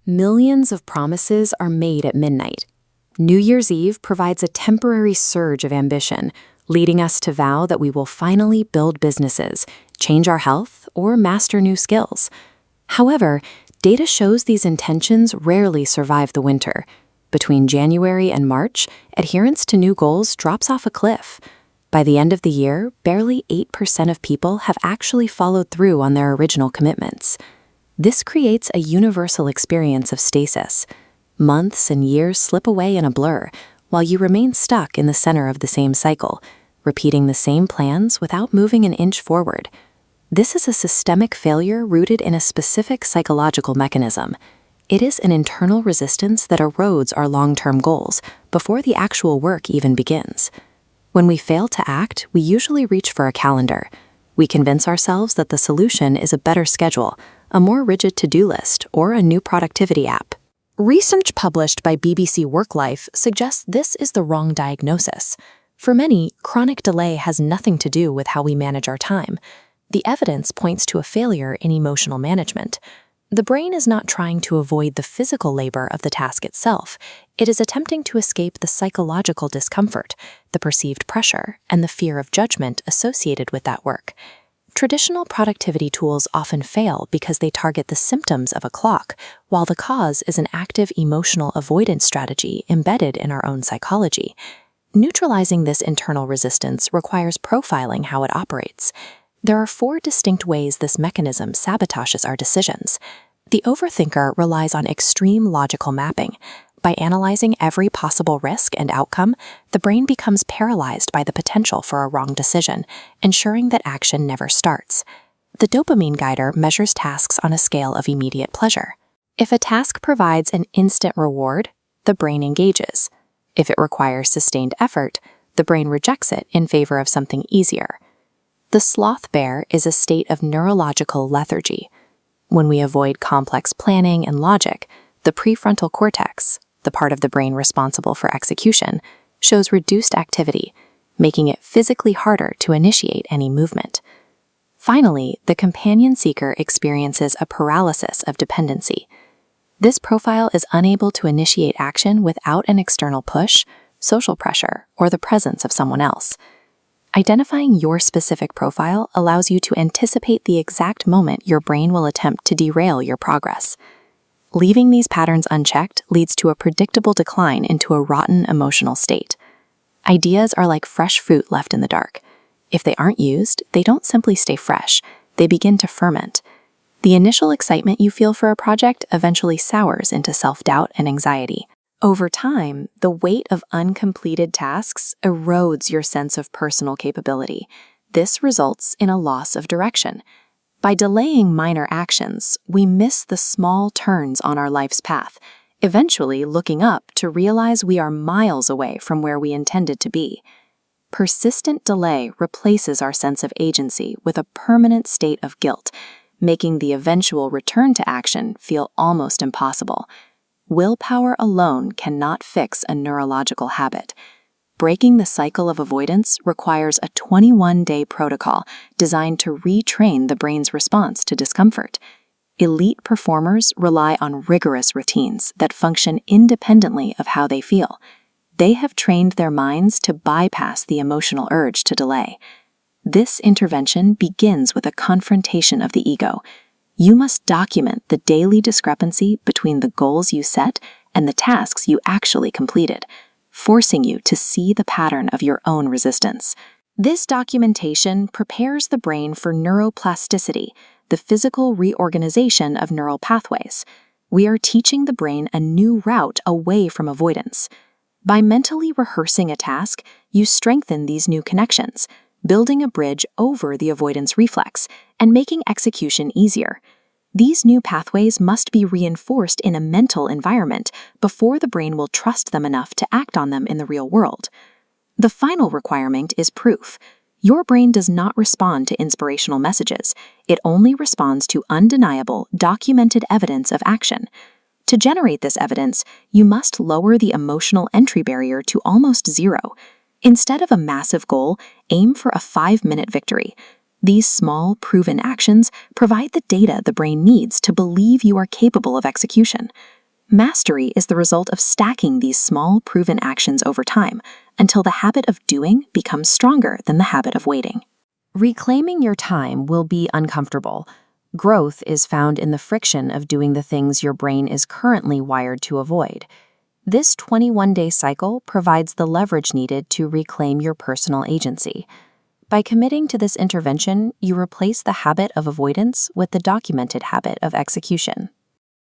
Millions of promises are made at midnight. New Year's Eve provides a temporary surge of ambition, leading us to vow that we will finally build businesses, change our health, or master new skills. However, data shows these intentions rarely survive the winter. Between January and March, adherence to new goals drops off a cliff. By the end of the year, barely 8% of people have actually followed through on their original commitments. This creates a universal experience of stasis. Months and years slip away in a blur, while you remain stuck in the center of the same cycle, repeating the same plans without moving an inch forward. This is a systemic failure rooted in a specific psychological mechanism. It is an internal resistance that erodes our long-term goals before the actual work even begins. When we fail to act, we usually reach for a calendar. We convince ourselves that the solution is a better schedule, a more rigid to-do list, or a new productivity app. Research published by BBC WorkLife suggests this is the wrong diagnosis. For many, chronic delay has nothing to do with how we manage our time. The evidence points to a failure in emotional management. The brain is not trying to avoid the physical labor of the task itself. It is attempting to escape the psychological discomfort, the perceived pressure, and the fear of judgment associated with that work. Traditional productivity tools often fail because they target the symptoms of a clock, while the cause is an active emotional avoidance strategy embedded in our own psychology. Neutralizing this internal resistance requires profiling how it operates. There are 4 distinct ways this mechanism sabotages our decisions. The overthinker relies on extreme logical mapping. By analyzing every possible risk and outcome, the brain becomes paralyzed by the potential for a wrong decision, ensuring that action never starts. The dopamine guider measures tasks on a scale of immediate pleasure. If a task provides an instant reward, the brain engages. If it requires sustained effort, the brain rejects it in favor of something easier. The sloth bear is a state of neurological lethargy. When we avoid complex planning and logic, the prefrontal cortex, the part of the brain responsible for execution, shows reduced activity, making it physically harder to initiate any movement. Finally, the companion seeker experiences a paralysis of dependency. This profile is unable to initiate action without an external push, social pressure, or the presence of someone else. Identifying your specific profile allows you to anticipate the exact moment your brain will attempt to derail your progress. Leaving these patterns unchecked leads to a predictable decline into a rotten emotional state. Ideas are like fresh fruit left in the dark. If they aren't used, they don't simply stay fresh, they begin to ferment. The initial excitement you feel for a project eventually sours into self-doubt and anxiety. Over time, the weight of uncompleted tasks erodes your sense of personal capability. This results in a loss of direction. By delaying minor actions, we miss the small turns on our life's path, eventually looking up to realize we are miles away from where we intended to be. Persistent delay replaces our sense of agency with a permanent state of guilt, making the eventual return to action feel almost impossible. Willpower alone cannot fix a neurological habit. Breaking the cycle of avoidance requires a 21-day protocol designed to retrain the brain's response to discomfort. Elite performers rely on rigorous routines that function independently of how they feel. They have trained their minds to bypass the emotional urge to delay. This intervention begins with a confrontation of the ego. You must document the daily discrepancy between the goals you set and the tasks you actually completed, forcing you to see the pattern of your own resistance. This documentation prepares the brain for neuroplasticity, the physical reorganization of neural pathways. We are teaching the brain a new route away from avoidance. By mentally rehearsing a task, you strengthen these new connections, building a bridge over the avoidance reflex and making execution easier. These new pathways must be reinforced in a mental environment before the brain will trust them enough to act on them in the real world. The final requirement is proof. Your brain does not respond to inspirational messages. It only responds to undeniable, documented evidence of action. To generate this evidence, you must lower the emotional entry barrier to almost zero. Instead of a massive goal, aim for a 5-minute victory. These small, proven actions provide the data the brain needs to believe you are capable of execution. Mastery is the result of stacking these small, proven actions over time until the habit of doing becomes stronger than the habit of waiting. Reclaiming your time will be uncomfortable. Growth is found in the friction of doing the things your brain is currently wired to avoid. This 21-day cycle provides the leverage needed to reclaim your personal agency. By committing to this intervention, you replace the habit of avoidance with the documented habit of execution.